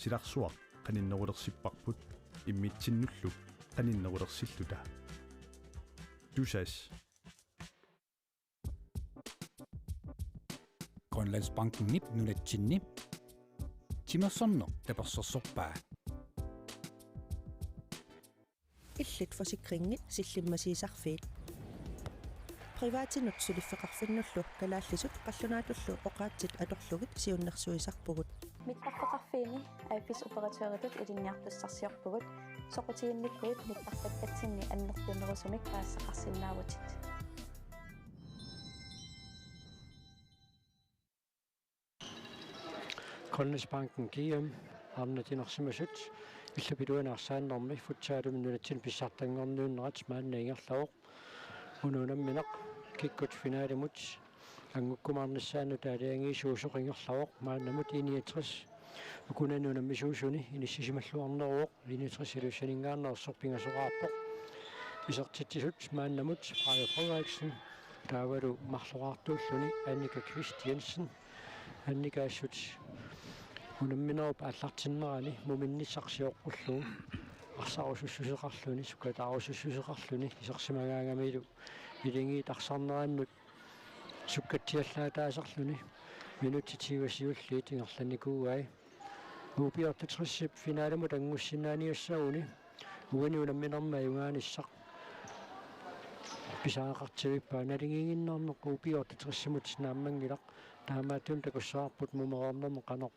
Silarsuaq qaninnerulersippaqput immitsinullu qaninnerulersilluta. Dusas. Grønlandsbanken nip nunatsinni. Timersorno tapersorsorpaa. Illit forsikringit sillimmasisarfiit. Privaatinut suliffeqarfinnullu kalaallisut qallunaatullu oqaatsit atorlugit siunnersuisarpugut. Mittarfeqarfiini aifis operatøritut ilinniartussarsiorpugut soqutiinnikkuit mittarpattatsinni annertunerusumik aassaqarsinnaavutit. Grønlandsbanken GM arnatinersimasut иллапилуинаарсааннэрми футсаалуминнунатсин писсартангорнууннерат мааннаингерлавоқ унуунамминеқ киккут финаалимут ангуккумаарнассаану таалиангиисуусоқингерлавоқ мааннамут 69 укунаннунаммисуусуни иниссисималлуарнеруоқ 69 илуссанингаарнерсорпингасоқарпоқ исертитсисут мааннамут Freja Frederiksen таавалу марлоқартууллуни Annika Kvist Jensen анникаассут унамминеруп аллартиннерани муминниссарсиоққуллугу арсарусуссусеқарлуни суккатаарусуссусеқарлуни исерсимагаангамилу илингиитарсарнераннут суккатсиаллаатаасарлуни минутитивасиуллиит ингерланникууай уупиортатриссип финаалумут ангуссинааниуссагуни угани унамминерма юнгааниссақ писаақартивиппаа налингингиннаарнеқ уупиортатриссимут нааммангилақ таамаатун такуссаарпут мумеқарнерме қаноқ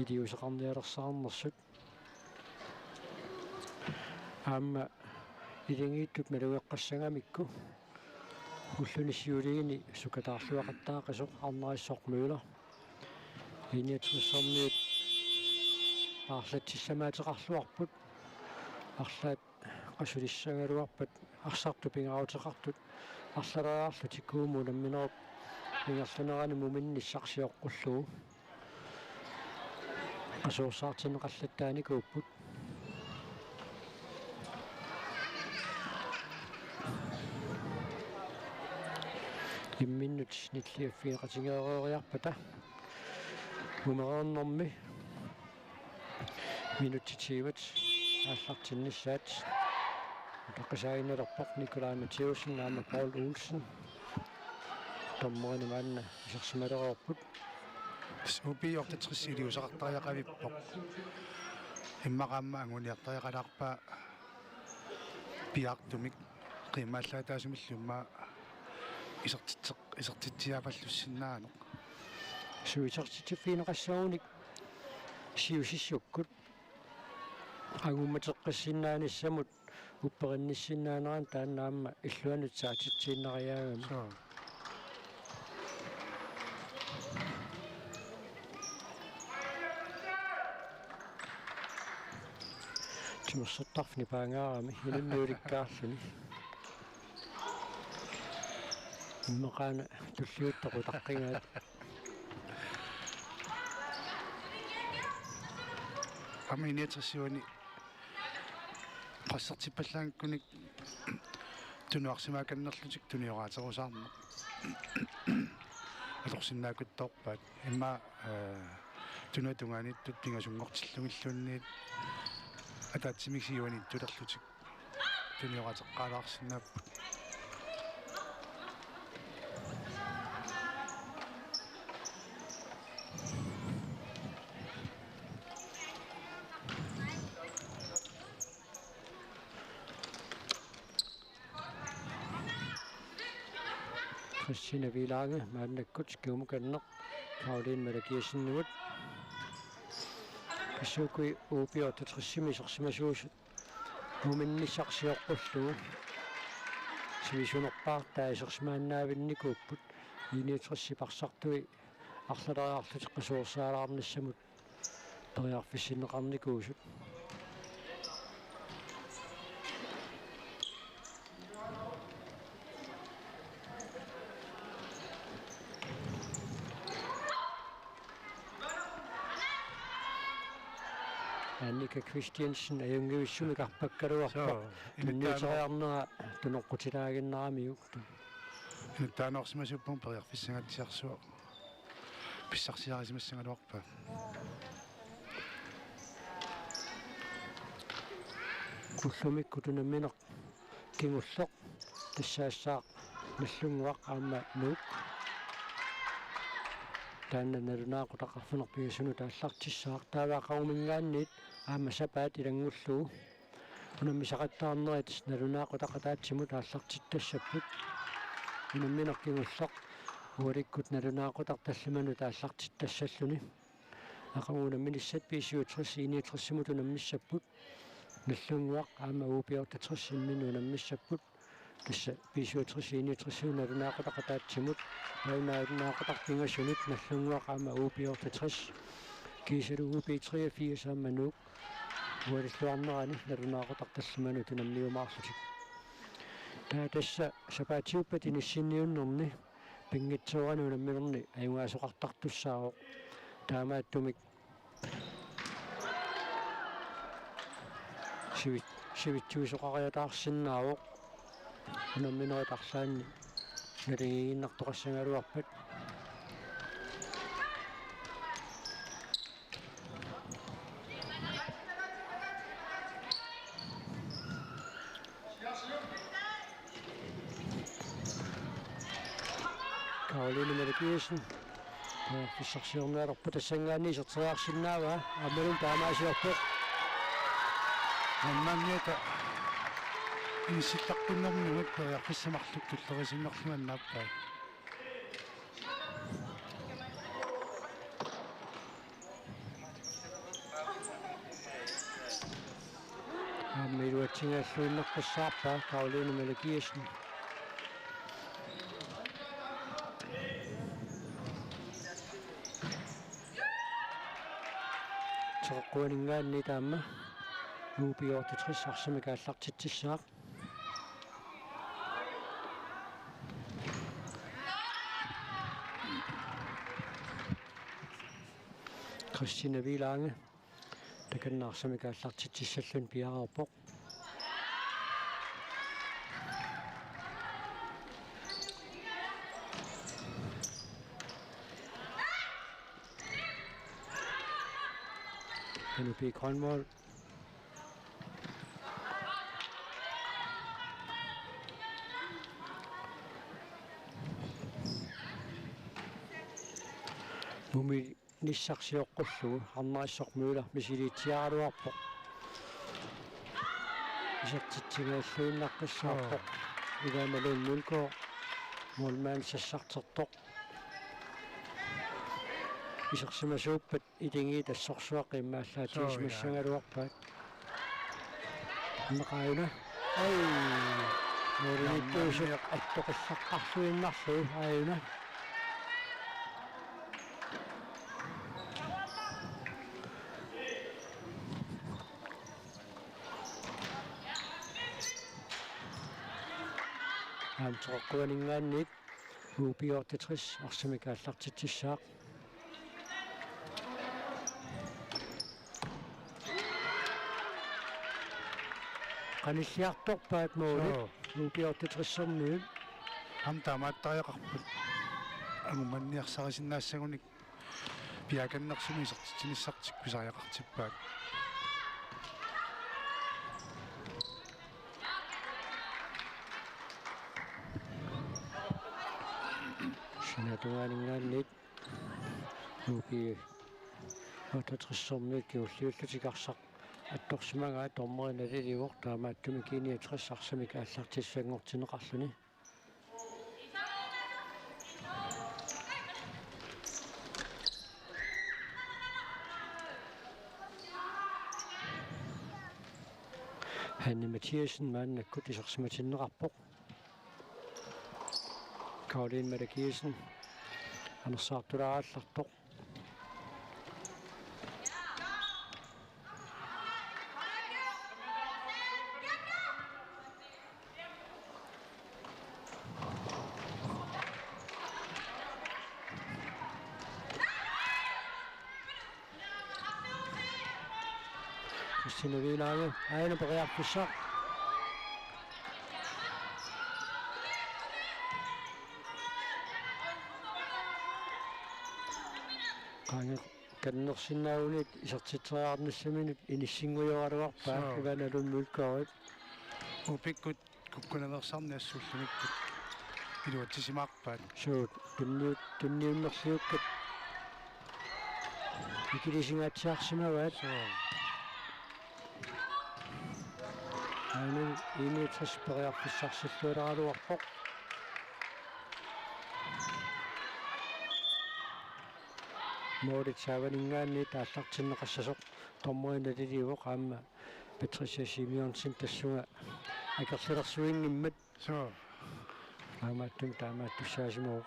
идиусеқарниалерсаарнерсут аама илингииттут малуеққассагамикку уллунissиулигини сукатаарлуақаттаақасоқ арнериссоқмуила иниатриссарниут аарлатсиссамаатеқарлуарпут арлаат qassulissangaluarpat arsartu pingaruteqartut arlaleraarlu tikkuumu namminerup ingerlunerani muminnissarsiоққуллугу qasuursaartineqallattaanikuupput imminnut nilliaffiiqatingeereeriarpata mumereernermi minuttitiivat ааллартиннissaat таққисаагиннерпоқ Николай Матеуsen наама Paul Olsen томмони манна исерсималереерпут супиортатрисилиусақартариақавиппоқ иммақаамма ангуниартариақалаарпаа пиартумик қимааллаатаасумиллумма исертитсиапаллуссиннаанеқ суисертитиффинеқассагуник сиусиссуккут агумматеққассиннааниссамут упперинниссиннаанеран тааннаама иллуанут саатитсииннариаагами тимуссертарфни паангаарами илуннууликкаарлуни иммақаана туллиуттақутаққингаат аминетрсиуни qassartippallaangkunik tunuarsimaakannерlутик туниораатерусаарне алорсиннаакуттоорпаат имма тунатунганиттут пингасунгортиллугиллуунниит атаатсимиксиуани тулерлутик туниораатеққалаарсинааппут Christina Vilange, Madna Kutskium Ganok, Caroline Malagiersen Nuit. Sukui Opio to Trissimi Simasus, Woman Nissaxio Oslo. Sivison of Parta, Sosman Navin Nikoput, Unitrissi Parsactui, Arthur Arthur Arm the Simut, Priafishin Ramnikus. Annika Kvist Jensen ayungivissumikarpakkaluarpa inniutariarnera tunoqqutilaaginaamiuk inutaanorsimasuppum periarfissangatsiarsuaq pissarsiarisimassangaluarpa kullumikku tunammineq kingulloq тассаассаа наллунгуақ аама нуук таанна налунаақутақарфунер пигасуну тааллартиссаақ тааваақарумингаанниит аама сапаат илангуллуу унаммисақаттаарнерит налунаақутақатаатсиму тааллартиттассаппут унамминеркингуллоқ уаликкут налунаақутарталламану тааллартиттассаллуни ақамуунамминиссат писиутрис иниутрissимуту наммиссаппут наллунгуақ аама уупиортатрissиммину наммиссаппут тасса писиутрис иниутрissиу налунаақутақатаатсимут налунаақутарпингасунут наллунгуақ аама уупиортатрис кисалу уупи3 4 самманук уалиллуарнерани налунаақутарталламану тунаммиумаарлутик таа тасса сапаатиуппат иниссинниуннерни пингитсуарану наммилерни аюнгаасоқартартуссаавоқ таамааттумик сивитсуисоқариатаарсиннаавоқ унамминеритарлаанни налигииннартоқассангалуарпат Karoline Mette-Giesen фиссарсиорнеалерпу тассангаани сертриаарсиннаава аммалун таамаасиорпу амманниата инситтарпуннэрмигут яққиссамарлук туллерисиннерлуаннааппаа аммилуатсингааллуиннерпассаарпаа Karoline Mette-Giesen Quaningaanni taamma uupiortatrис арсамикааллартитсissaaq Christine Vilange таканнаарсамикааллартитсissallun piararpoq NUP Grønvold Mumi nissarsiоққуллугу арнариссоқмуула мисилиитсиаруарпоқ исертитсигааллуиннаққиссаарпоқ игаамалууннулко молмаан сассартертоқ исерсимасууппат илинги тассорсуаққиммааллаатигис массангалуарпаат мақаина ай норинитtuusu аттоқиссаққарлуиннарлу ааюна амтоққуанингаанник уупиортатрис арсамикааллартитсissaaq каниллиарторпаат муули уупиортатрissэрниут амтаамааттариақарпут агуманниарсарисиннаассагуник пиаканнерсуми сертитсиниссартик писариақартиппаат шинатуаанингааннит уупи ортатрissэрниут киуллиуллутикарсақ атторсимагаа тормериналиливоқ таамааттуми киниатрissарсамик ааллартиссангортинеқарлуни Hanne Mathiasen maannakкут исерсиматиннеқарпоқ Karoline Mette-Giesen анерсаартулаааллартоқ Christine Vilange aina pariarpussaq каннерсинаагунит исертитсериарнассаминут иниссингуйораруарпаа иваналунмулкорит упиккут куккуналерсарни ассууллумиккут илуатсисимаарпаат суут тунниуннерлиуккат икилисингаатсиарсимаваат ану инитраспериарфиссарсиллуалералуарпоқ моорит саванингаанни тааллартиннеқассасоқ тормуиналиливоқ аама Patricia Simonsen тассуга акерлерсуингиммат аамааттун таамааттуссаасимоо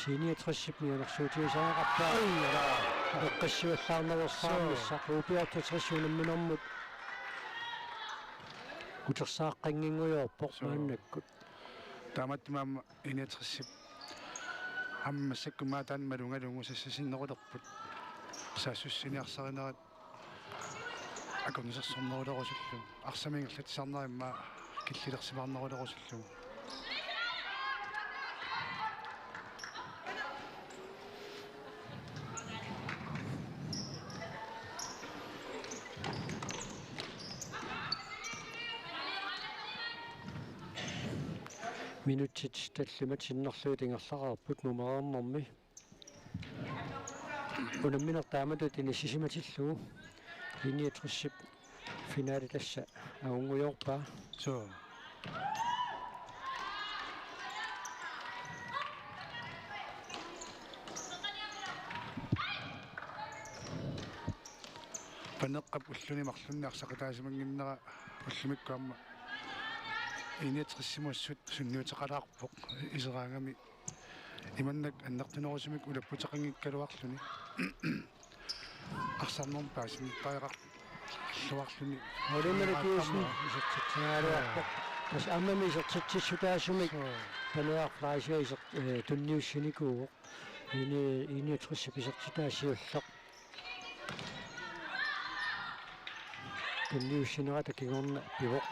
синия 30 миунерсуутиисаагаппаа эққиссуаллаарнаверсаармиссақ упиартутрисуунамминэрмут утерсааққангингуйорпоқ мааннаккут тааматтумаама иниатриссип аммассаккумаа таан малунгалунгу сассасиннерулерпут саассуссиниарсаринерат аконнусерсорнерулерусуллу арсамингерлатсарнеримма киллилерсимаарнерулерусуллу минутит таллимат синнерлуутингерлараарпут нумерернэрми унамминертааматут инисисиматиллугу линиатрissip финалитасса аунгуйорпаа панеққап уллуни марлунниарсақатаасимангиннера уллумиккуамма иниатриссимуассут сунниутеқалаарпоқ исераангами иманнак аннертунерусимик улаппутеқангиккалуарлуни арсарнерм паасинниттариқар луарлуни олимерикиусни исертитсинааруарпоқ тас аммами исертитсиссутаасумик панеарфлаасиа тунниуссиникуу иниатрissip исертитаасиуллеқ тунниуссинерата кигорна пивоқ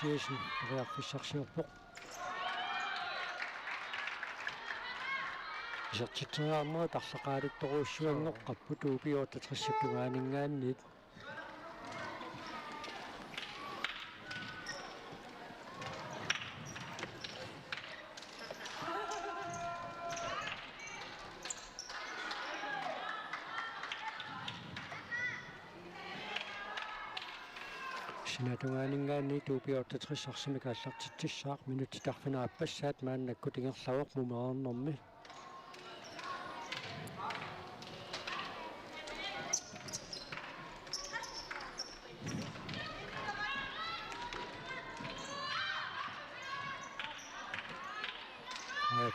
Mathiasen reaffissarsiorpoq исертитсинаарнера тарлақаалутторуussуангоққаппут упиуаттатрissiptungaaningaannit синатунгаанингаанни туупиуаттатрissarsimик ааллартитсissaaq минутитарфинааппассаат мааннакку тингерлавоқ мумеернэрми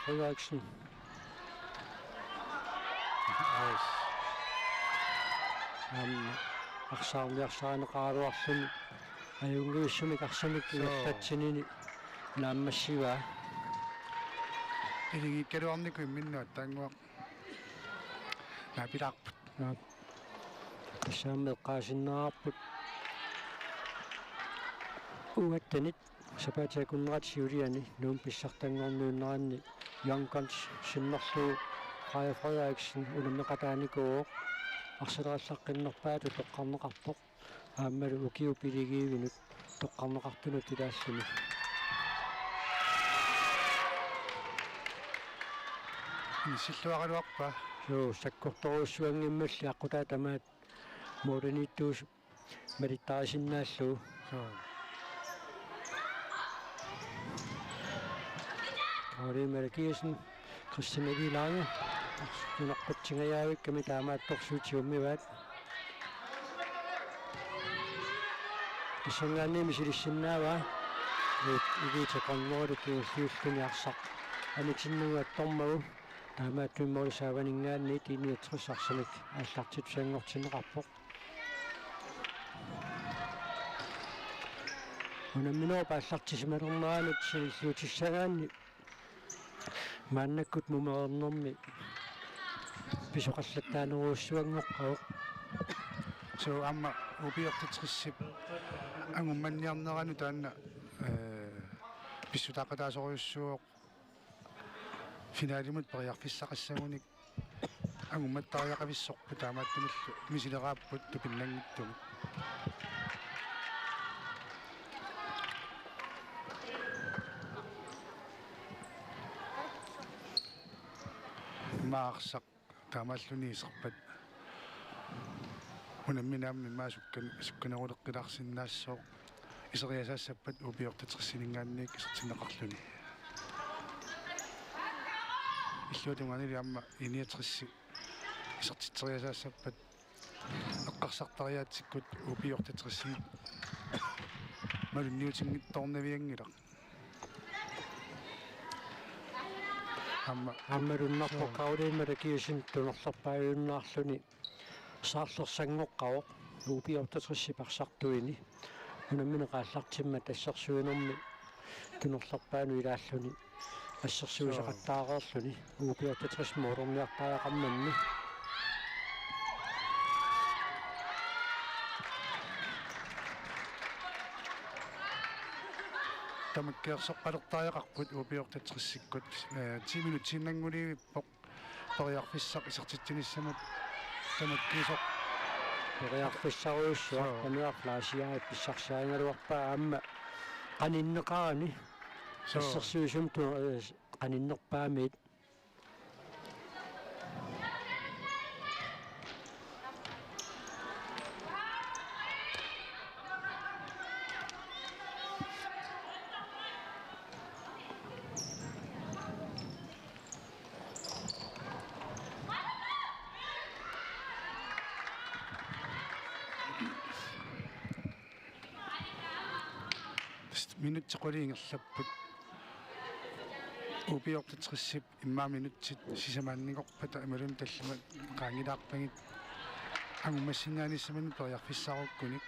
Frederiksen арсаарниарсаанеқаруарлуни аюнгиуссумик арсамик игаллатсинини нааммассива илигиккалуарнику имминнуат таангуа напилаарпут саамеққаасиннаарпут уаттанит сапаатиакуннератсиулиани нуум писсартангорнууннеранни янгканс синнерлуу Freja Frederiksen улуммеқатааникуу арсалераллаққиннерпаату тоққарнеқарпоқ ааммалу укиупилигиивинут тоққарнеқартунут илаассуни силлуаралуарпа суу саккорторуссуангиммалли аққутаа тамаат модерниттуус малиттарисиннааллуу Олимерикиусен Christian Lange нунаққутсингаяавикками таамаатторсуутиуммиваат исангаанними силиссиннаава игитеқарнерулу киуллиуллуниарсақ амитиннугаттормагу таамааттумморисааванингаанни тиниатрissarsamik ааллартит сангортинеқарпоқ unamminoo paallartisimalorneraanut sililluutissagaanni maannakkut mumeernermi pisoqallattaaneruussuangoqqaoq so amma upiortitrissip angummanniarneranu taanna pissutaqataasoriussuoq finaalimut periarfissaqassagunik angummattariaqavissorpu taamaattumillu misileraapпут tupinlanngittumut maarsaq taamalluniisarpat unamminaammi maasukkaneruleqqilaarsinnaassooq iseriasaassappat upiortitrissiningaanniik isertinneqarluni иллуутунганили амма иниатrissi исертитсериасаассаппат эққарсартариаатсиккут упиортитrissi малунниутингитторнавиангила аммалуннарпо каулииммала киусин тунерлерпааюннаарлуни саарлерсангоққаоқ упиортитrissi парсартуини унаммина qaallартимма тассерсуинерми тунерлерпаану илааллуни ассерсуисақаттаареерлуни упиортитris моорниартаақарнамми тамаккиерсоққалертариақарпут упиортитриссиккут 10 минут синнангулииппоқ периарфиссақ исертитсиниссамат тамаккиисоқ периарфиссаруйуссуа амиарлаасиаа писсарсаангалуарпаа аама qaninnеqarani ассерсуисум ту qaninnерпаамит минутсеқулиингерлаппут упиортитриссип иммаа минутсит сисамааннигорпата ималун таллама qaangilаарпагит ангумассинааниссамани периарфиссааруккуник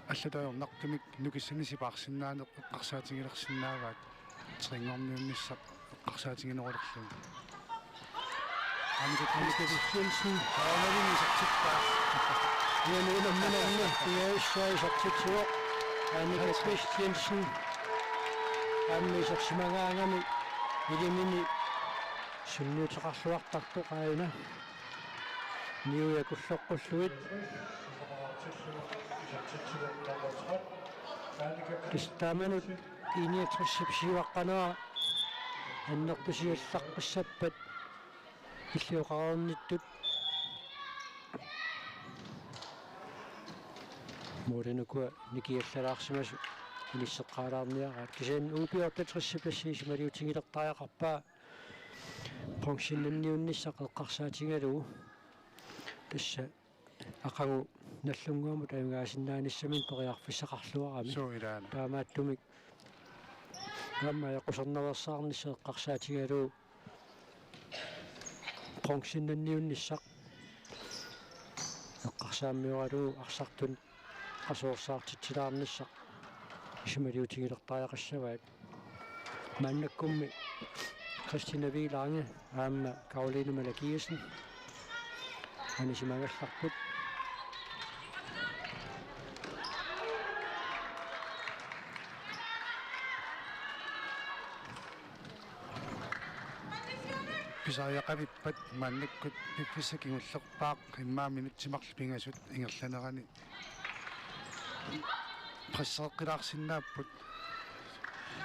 аллатаёрнартумик нукиссанисипаарсинаанеқ эққарсаатингилерсинааваат трингорниунниссақ эққарсаатингинерулерлуг амикатсинсин аалавинисартиппаа Януунамминерни тиаиссаисартитсуоқ Christiansen аммисерсимагаангами илимини суннуутеқарлуартартоқаина ниуякуллоққуллуит кистаманут иниатриссипсиваққанаа аннертусиаллаққиссаппат иллиоқарерниттут моринукуа никиаллалаарсимасу илиссеққалаарниараат кисаан упиортитриссипассиисималиутингилертариақарпаа пронксиннанниунниссақ эққарсаатингалугу тасса ақагу наллунгуаму таимгаасиннааниссамин периарфиссақарлуарами таамааттумик гамма яқусернерсаарнисса эққарсаатингалугу пронксиннанниунниссақ эққарсааммиоралугу арсартун qasuorsaartitsilаарnissaq исималиутингилертариақассаваат маннаккумми Christina Wielange аама Caroline Malakiesen анисимагалларпут писариақавиппат маннаккут пипписсакингуллерпаақ иммаа минутсимарл пингасут ингерланерани qassaqqilaarsinnaapпут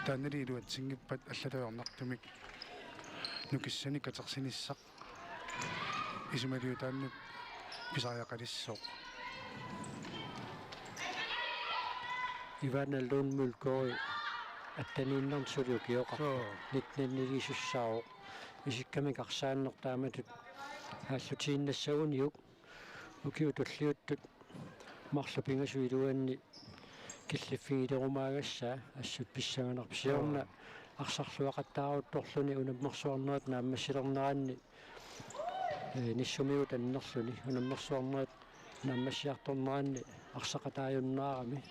таанналиилуатсингиппат аллатаёрнартумик нукиссани катерсиниссақ исумалиутааннут писариақалиссоо Ивана Лунмулкой аттанииннэрсулиукиоқар нитнаннилисуссао исиккамикарсааннэртааматут ааллутииннассагуниук укиутуллиуттут марлупингасуилуанни киллиффигилерумаагасса ассут писсаганерпсиорна арсарлуақаттаарутторлуни унаммерсуарнерат нааммассилернераанни ниссумиут аннерлуни унаммерсуарнерат нааммассиарторнераанни арсақатааюннаарами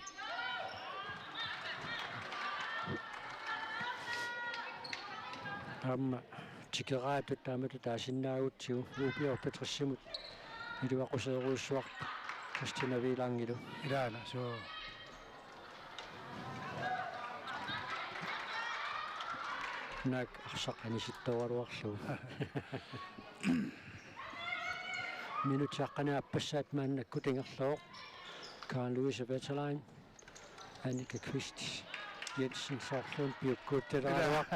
Amma tikeraatut taamatu taasinnaaguttigu uupiortatrassimut iluaquseeruussuarpa kastinaviilaangilu ilaana so naak arsaqanisittoraluarlugu minutiaqqana appassaat maannakku tingerluoq Karen Louise Vetterlein Annika Christ Jensen Sorlund piukkuuttelaruaq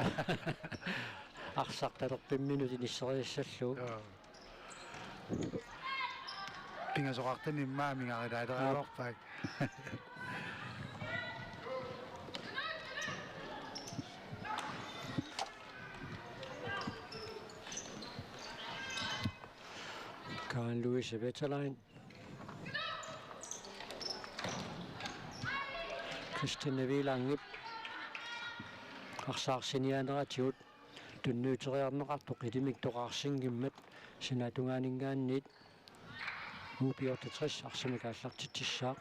arsaqtalerpimminut inisseriassallu pingasoqartani immaa mingarilaaleralorpaak Karen Louise Vetterlein Christine Viilangip арсаарсиниаанерatigut tunnuuteriarneqartoq ilimik toqaarsinngimmat sinatungaaningaanniit uupiortatres arsamikaallartitsissaaq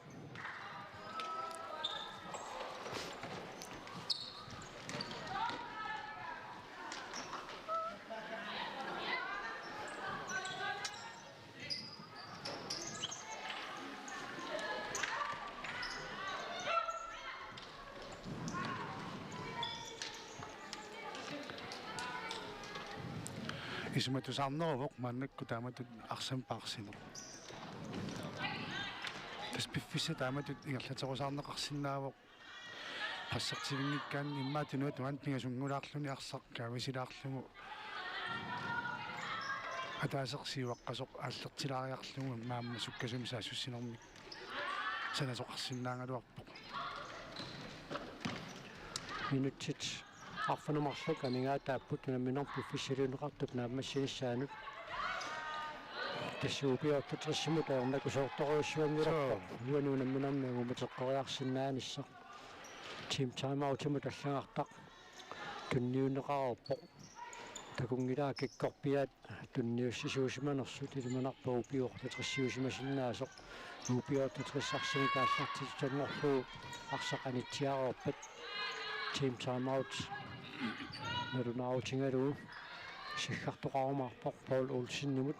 исуматусаарнеруоқ мааннакку тааматут арсам паарсинеқ таспиффиса тааматут ингерлатерусаарнеқарсинаавоқ qassartivinngikkaan immaatunuat tuan pingasungulaarluni arsaq kaavisilaarlugu атаасерсиуаққасоқ ааллертилаариарлугу маамма суккасуми саассуссинермик санасоқарсинаангалуарпоқ минутсит арфанумарлук амингаатааппут наминорпу фиссилуунеқартуп нааммассинissaanут тассуупиортатерсимут аернакусоорторуссуангиларпо юануунамминармиагу матеққориарсиннаанisса team time out таллагартақ тунниунеқарорпоқ такунгилаа киккорпиат тунниуссисуусиманерсут илиманарпагу пиортатерсиусимасиннаасоқ уупиортатерсарсимикааллартитсангорлуу арсақанитсиароорпат team time out нэрунааутингалуу сиххартоқарумаарпоқ Paul Olsen-nimut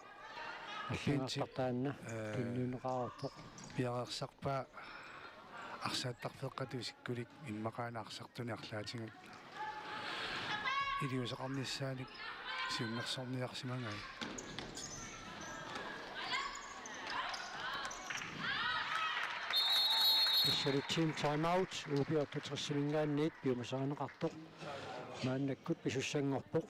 аллингартартаанна тунниунеқарорпоқ пиареерсарпаа арсааттарфеққату сиккулик иммақаана арсартуни арлаатингак илиусеқарниссааник сиуннерсорниарсимангай Тэсэри team time out уупиортатерсимингаанниит пиумасаанеқартоқ мааннаккут писуссангорпоқ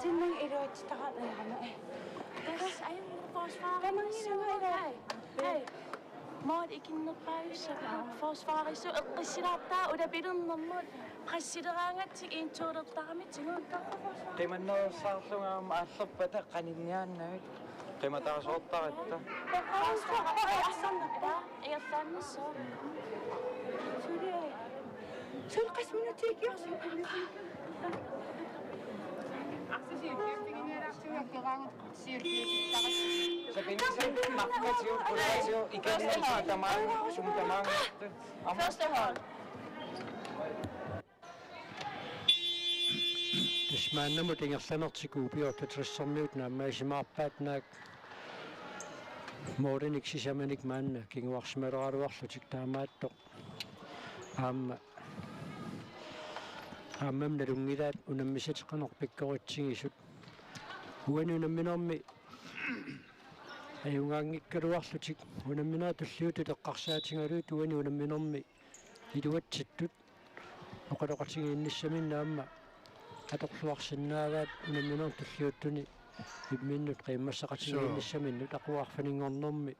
Tinning iroit tagana Teraz ayun forsvaret. Hey. Mod ikinnerpausa. Forsvaret så qissirartaa ula bilunnermut qassiraangat in tuudertarmit sinunta. Qimannaarsarlungaam aallerpata qaninniaannavit qimatarasoortaritta. Forsvaret assannerpa igerlaannissoo. Sul qasminutiikiorsi. Tismaannamut ingerlanertikuupiortaterissarniut naammaisimaarpaatnaak moorenik sisamanik maanna kinguarsimaleraluarlutik taamaattoq aamma ammam nalungilaat unammisatiqanorpikkoritsingisut uanuunamminormi ajungaangikkaluarlutik unamminaa tulliutu teqqarsaatingaluut uanuunamminormi iluatsittut oqaloqatigiinnissaminnaamma atorluarsinnaavaat unamminor tulliuttuni imminnut qiimmassaqatigiinnissaminut aquarfaningornermi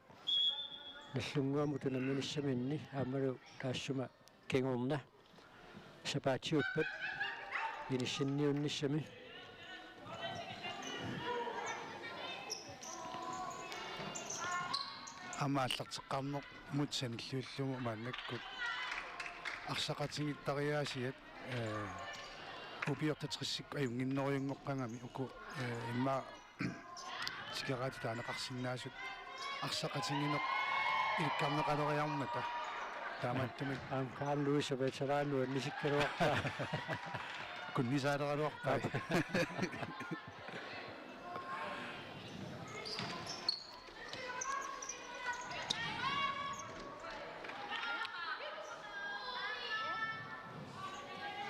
nallunguamut unamminissaminni aammalu taassuma kingorna сапаатиуппат инисинниунниссами амааллартеққарнеқ мутсаниллууллугу мааннаккут арсақатингиттариаасиат упиортатериссик аюнгиннериунгоққангами уку имма тикераати таанеқарсиннаасут арсақатингинеқ иликкарнеқалериармата тааматтамик амкаан луиса ветераануа нисиккалуарпаа куннисаалералуарпаа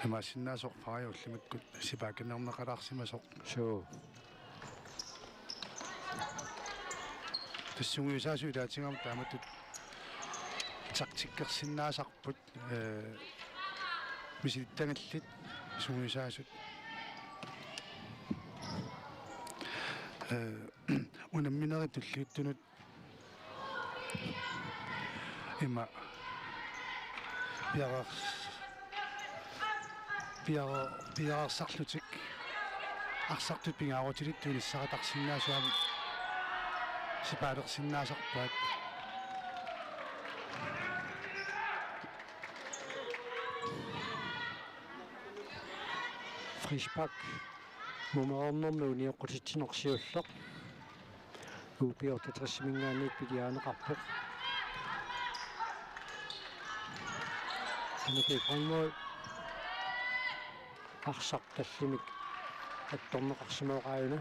эмасиннаасорпариу уллимаккут сипаакиннернеқалаарсимасоқ суу тассунгуисаасу илаатингам тааматтут тактиккерсиннаасарпут мисилиттангаллит сунгуисаасут унамминери туллиуттунут има пиарсарлутик арсартут пингаарутилит туниссаратарсиннаасуами сипаалерсиннаасарпаат фришпак мумаорнэрну униоққутитсинерсиуллеқ упиортатрисмингаанниит пилиаанеқарпоқ анакейпанмой арсарталлимик атторнеқарсимооқааюна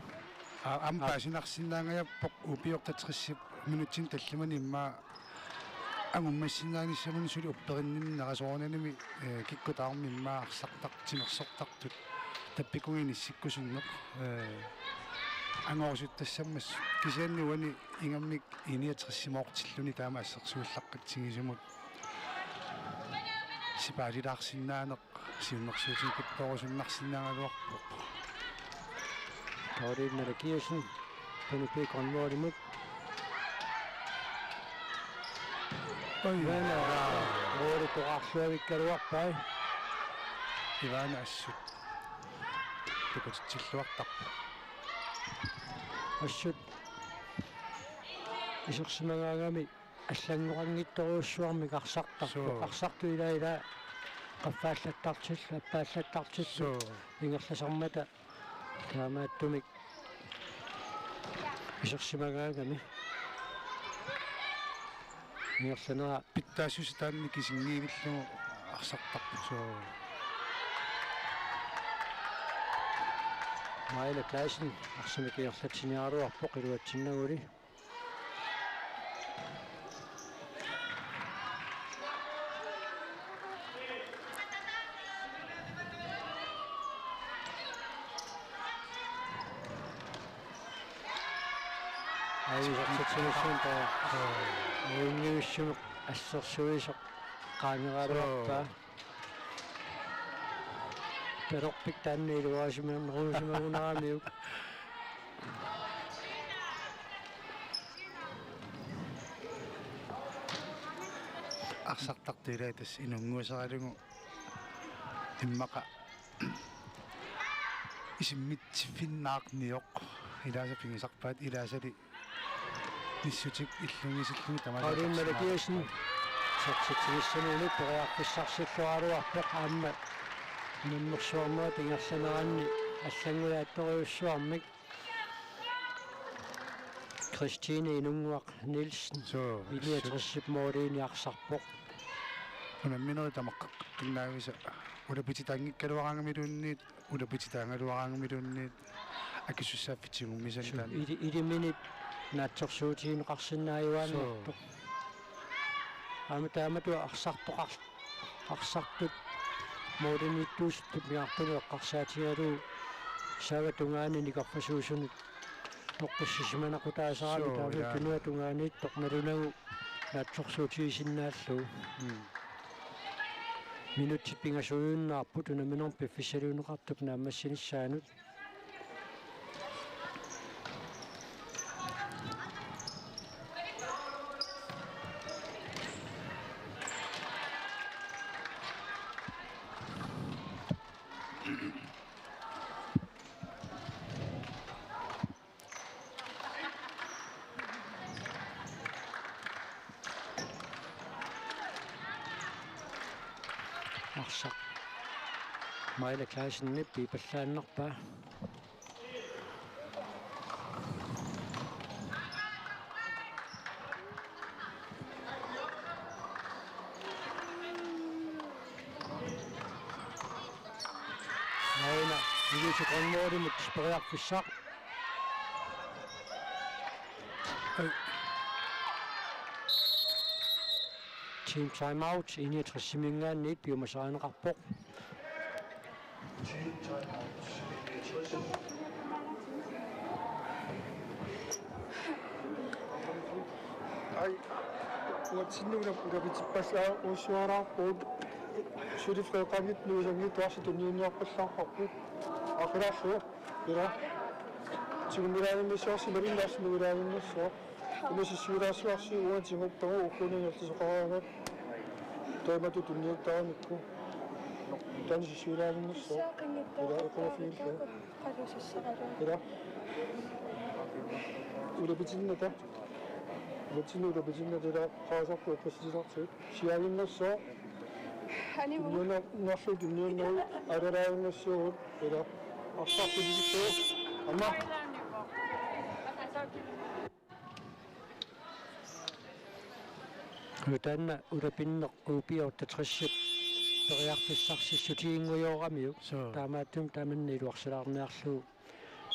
ампаасинарсиннаангаяппоқ упиортатрисси минутсин таллимани имма агуммассиннааниссамани сули упперинниннерасоорнаними киккутаарми имма арсартартимерсортартут таппикугиниссиккусуннеқ ангоорсуттассаммас кисианнуани ингаммик иниатриссимоортиллуни таама ассерсууллаққатсигисумут сипаалилаарсиннаанеқ сиуннерсуутин кипторусуннарсиннаагалуарпоқ тауриннера киусин пенипи конворимут ойвана ооритоқарлуавиккалуарпай ивана ассут тукутиллуартарпа ассут исерсимагаагами аллангорангитторуussуармик арсарту илаила qaffaallattартилла аппааллаттартиллу ингерласармата таамааттумик исерсимагаагами ингерланера питтаасуси таанни кисингиивиллугу арсартарпусоо майла классин арсамикиерлатсиниаруарпоқ илуатсиннагули айсартсинуссунта уинниуссумеқ ассерсуисоқ qaaneraluarpaa перорпик таанниилуаасимернерусимагунераамиук арсартартилаатас инунгуасаралугу иммаqa исиммитсиффиннаақниоқ илааса пингисарпаат илаасали ниссутик иллунгисиллуми тамаа ариммалакиасин сатситсигиссануни периарписсарсиллуаруарпеқ аама нуммерсуармаа тингерланеранни аллангуяатториуссуармик Christine Inunguaq Nielsen илиатериссип моолиниарсарпоқ унамминери тамаққаққиннаависа улапититаангиккалуараангамилуунниит улапититаангалуараангамилуунниит акисуссааффитсигуммисанитаан илиминит наатсорсуутиинеқарсинааюааннэртоқ ааматаамату арсартут моолиниттуустут миартунеққарсаатигалуу саватунгаани никарфасуусунут тоққиссисиманақутаасараби тааваттунуа тунгааннииттоқ налунагу наатсорсуутиисиннааллуу минутти пингасуюннаарпут унаминерм пиффисалуунеқартуп наамассиниссаанут арсақ майла классинни пипаллааннерпаа Aina, ini si Konmori mut speriak fisak. Team timeout, ini tersimingan ni piu masalah kapok. Ai, uatsinnuuna urapitippallaa uussuaraarpuut sulifreeqamit nuusangit tuarsitunniunniarpallaarparput aqilaallu ila tigumilaanimmissuarsimarinnaarsinuilaaninnassua imasissiulaarsuarsi uantiguppagu ukkuunangertisoqaraagat toimatu tunniuttaramikku tani sissiulaaninnassua ila iqulafiillu ila ulapitinnata Bettina der Hausabwehr präsentiert. Sie haben das so. Nur noch so, nur noch, aber da ist so, oder? Auch so, die so. Amma. Utanna urapinneq uupiortatrissip periartissarssissutiingujooramiu taamaattum tamanniluarsilaarniarlu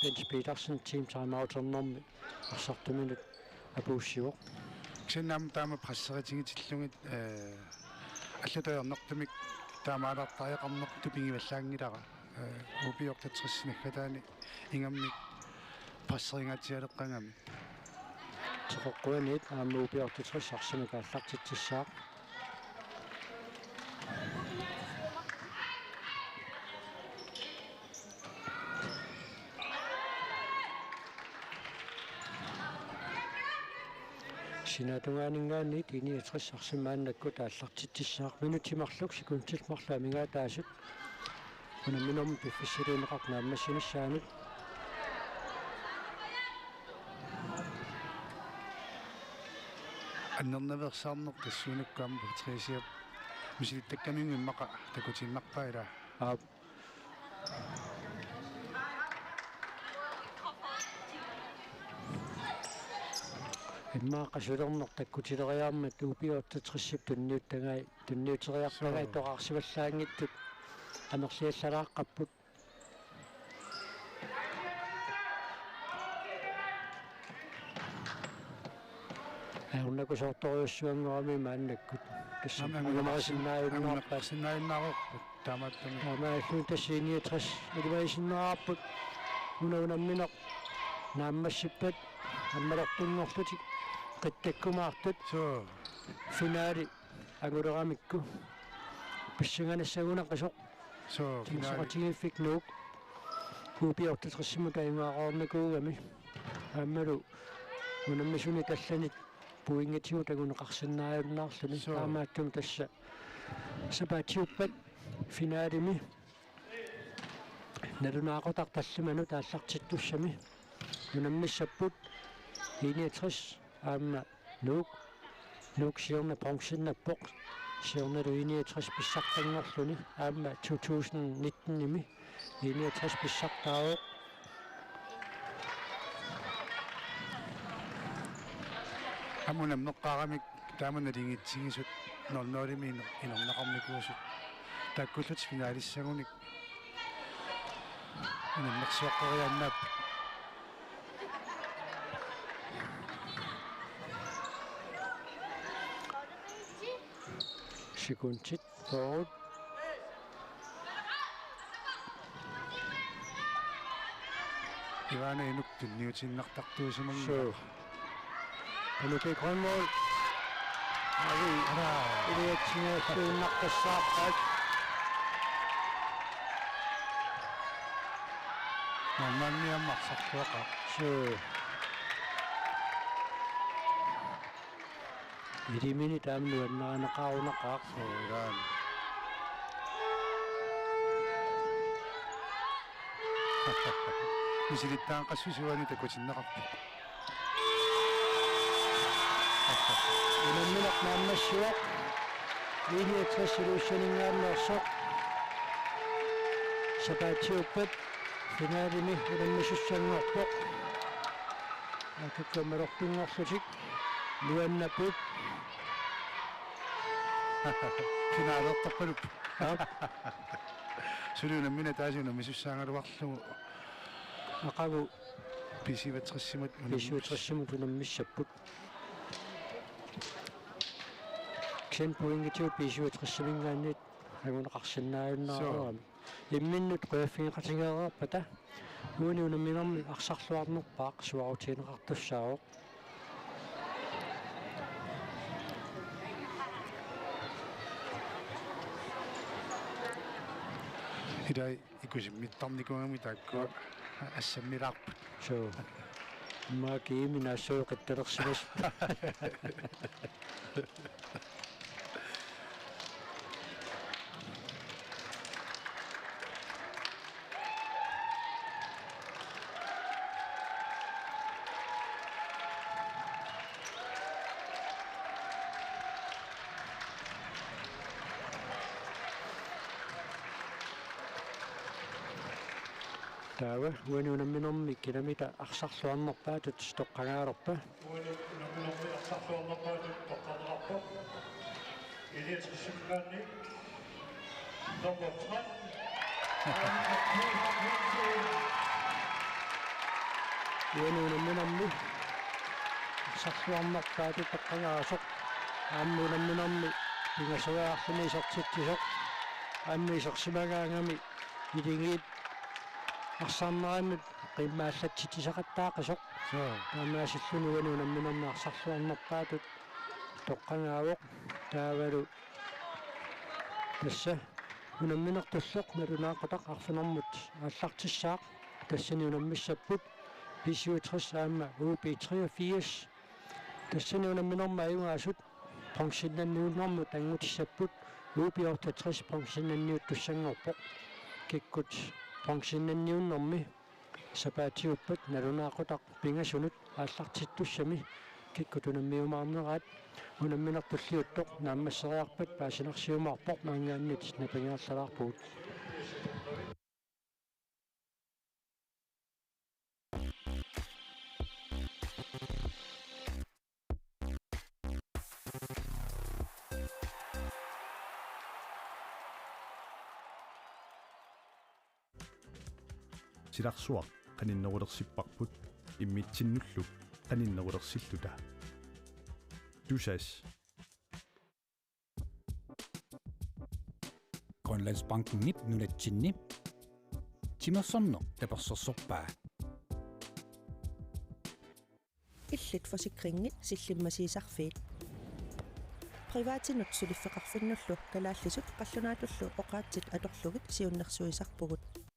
Jens Petersen team timeouternermi arsartuminut apuussiuq Xinnaam taama prasseritingitillungit аллатаернэртумик таамаалартариақарнэрту пингиваллаангилара упиортатриссинаггатаани ингаммик пассерингатиалеққангами теқоққуанит аама упиортатрissарсимик ааллартитсissaaq Sinatungaaningaani tini atrissarsimaannakku taallartittissaaq minutimarluk sekuntilmarlua mingaataasut unamminormu piffissiliineqarnaammassinissaanik аннернаверсаарнер тассуунаккаама патриисиап мисилиттаккамингу иммаqa такутиннарпаила Imma qasulerner takkutileриармат упиортатрissip tunniuteriarpagai toqarsivallaangittut amersiallalaаққаппут ауннаку соорториуссуангорами мааннаккут тассамамасиннааюннаарпассиннааюннаарпут таамааттами таамааллуун тассииниатрас илимаисиннераарпут унаунамминеқ нааммассиппат аммалортуннерлутик qittakkumaartut finaali agularamikku pissanganisagunaqasoq finaali nuuk uupiortatrissimuta ingaaqaornakuugami aammalu unammisuni tallanit puingatigu taguneqarsinnaajunnaarluni taamaattum tassa sapatiuppat finaalimi nalunaaqotartallimanu taallartittussami unammissapput 61 Amma nuuk siorna bronzennappok siorna 61 pissartanngorluni amma 2019 imi 61 pissartaaruq амунам неққарамик тааманалингитсигисут норнолими инернақарникуусут таккуллут финалиссагуник инернерсуаққарианнаап Sekundet forward. Ivana inuk tunniutinnertartuusimanga. So. Anuke grønmål. Det er tunniutinnertartuusimanga. Normaalmiammarsartuaqa. So. Irimini taamnuannaqaunaqaaq sooraan misilittaanqassusuani takutinneqarpu unamminaq naammassuaq liiniatrasolutioningaannersoq sapatiuppat finaalimi unammisussanngorpoq akakkamalortunngorlutik luannaput finaalertarpalup Suluuna mina taasiuna misussaangaluarlugu aqagu pisivatrissimut unammissapput Ksenpuingitju pisivatrissiminggaannit agunaqarsinnaayunnaarami imminnut qoyaffigeqatingeererpata uuni unammingermi arsarluarnerpaaq suarutiineqartussaaroq idai ikusimmittarnikuangami taakkua ассаммилаарпут so maakiiminaassuuqittalерсимас Tawa, when you know kilometer arsarluarnerpaat stoqqagaalerpa when you know arsarluarnerpaat toqqagaasoq aammunamminarmi pingasagaarfinisortittisoq aammiisorsimagaangami ilingiit арсаарнераамит qimmaallatitisaqattaaqasoq таамаасиллуни ванунамминерна арсарлуарнерпаатут тоққангаавоқ таавалу тасса унамминертуллоқ налунаақутақ арфинэрмут ааллартиссаақ тассани унаммиссаппут писиутрис аама UP83 тассани унамминерма аюнгаасут пенсиннанниуннэрму тангутиссаппут UP83 пенсиннанниут туссангорпоқ киккут пенсиннанниуннэрми сапаатиуппат налунаақутақ пингасунут ааллартиттуссами киккутунаммиумаарнераат унамминертуллиуттоқ нааммассериарпат паасинарсиумаарпоқ маангааннит напингерлалаарпуут силарсуақ qaninnerulerсиппарпут иммитсиннуллук qaninnerulersillута тусас Grønlandsbanken nip nunatsinni Timersorno tapersorsorpaa illit forsikringit sillimmassiisarfiit privaatinut suliffeqarfinnullu kalaallisut qallunaatullu oqaatsit atorlugit siunnersuisarpugut